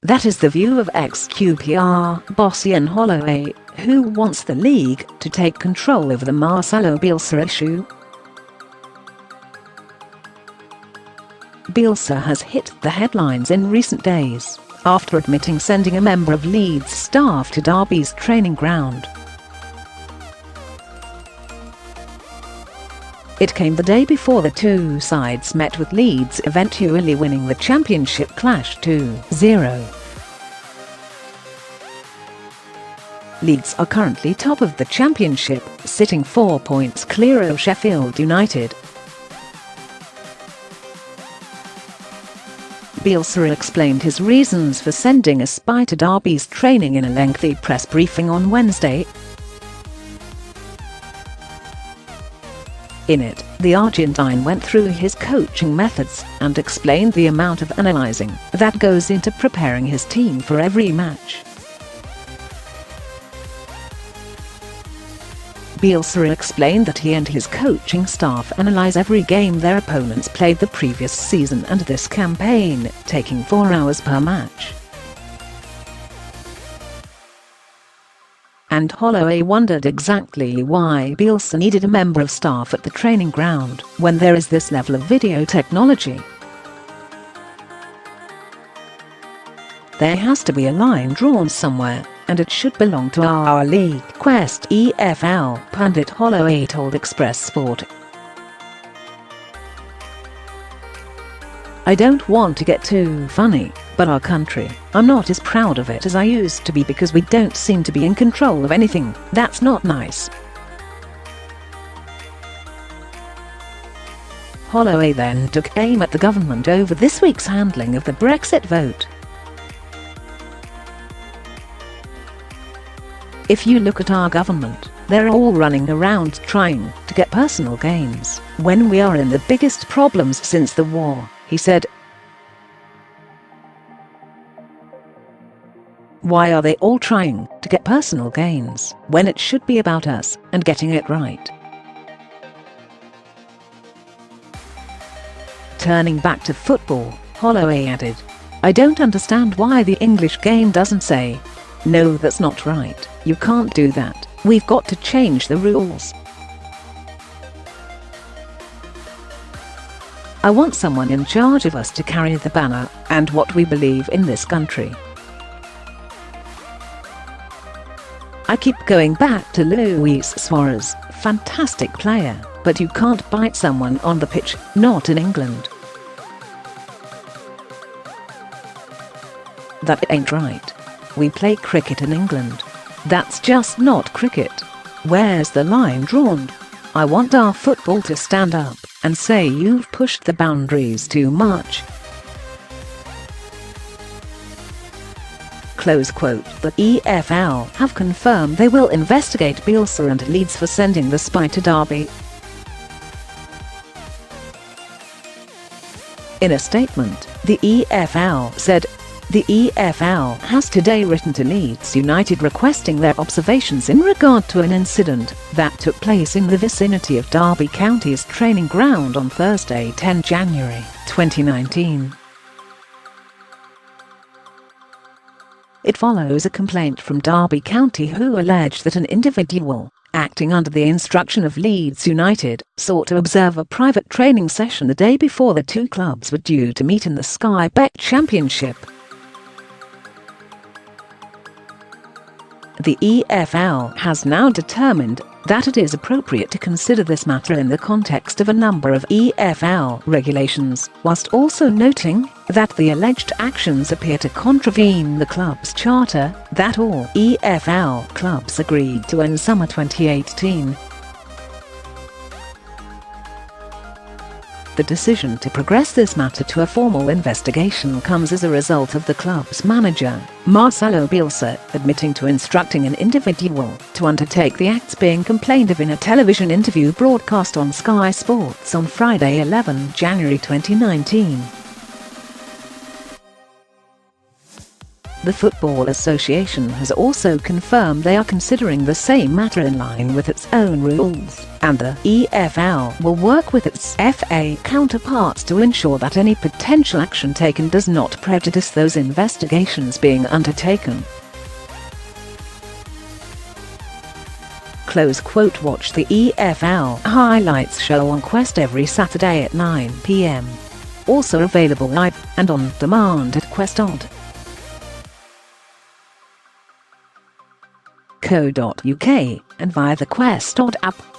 That is the view of ex-QPR boss Ian Holloway, who wants the league to take control over the Marcelo Bielsa issue. Bielsa has hit the headlines in recent days after admitting sending a member of Leeds staff to Derby's training ground. It came the day before the two sides met, with Leeds eventually winning the championship clash 2-0. Leeds are currently top of the championship, sitting 4 points clear of Sheffield United. Bielsa explained his reasons for sending a spy to Derby's training in a lengthy press briefing on Wednesday. In it, the Argentine went through his coaching methods and explained the amount of analysing that goes into preparing his team for every match. Bielsa explained that he and his coaching staff analyse every game their opponents played the previous season and this campaign, taking 4 hours per match. And Holloway wondered exactly why Bielsa needed a member of staff at the training ground when there is this level of video technology. There has to be a line drawn somewhere, and it should belong to our league. Quest EFL pundit Holloway told Express Sport. I don't want to get too funny, but our country, I'm not as proud of it as I used to be because we don't seem to be in control of anything. That's not nice. Holloway then took aim at the government over this week's handling of the Brexit vote. If you look at our government, they're all running around trying to get personal gains when we are in the biggest problems since the war, he said. Why are they all trying to get personal gains when it should be about us and getting it right? Turning back to football, Holloway added, I don't understand why the English game doesn't say, no, that's not right, you can't do that, we've got to change the rules. I want someone in charge of us to carry the banner and what we believe in this country. I keep going back to Luis Suarez, fantastic player, but you can't bite someone on the pitch, not in England. That ain't right. We play cricket in England. That's just not cricket. Where's the line drawn? I want our football to stand up and say you've pushed the boundaries too much. Close quote. The EFL have confirmed they will investigate Bielsa and Leeds for sending the spy to Derby. In a statement, the EFL said, the EFL has today written to Leeds United requesting their observations in regard to an incident that took place in the vicinity of Derby County's training ground on Thursday, 10 January 2019. It follows a complaint from Derby County, who allege that an individual, acting under the instruction of Leeds United, sought to observe a private training session the day before the two clubs were due to meet in the Sky Bet Championship. The EFL has now determined that it is appropriate to consider this matter in the context of a number of EFL regulations, whilst also noting that the alleged actions appear to contravene the club's charter that all EFL clubs agreed to in summer 2018. The decision to progress this matter to a formal investigation comes as a result of the club's manager, Marcelo Bielsa, admitting to instructing an individual to undertake the acts being complained of in a television interview broadcast on Sky Sports on Friday, 11 January 2019. The Football Association has also confirmed they are considering the same matter in line with its own rules, and the EFL will work with its FA counterparts to ensure that any potential action taken does not prejudice those investigations being undertaken. Close quote. Watch the EFL highlights show on Quest every Saturday at 9 p.m. Also available live and on demand at quest.co.uk and via the Quest app.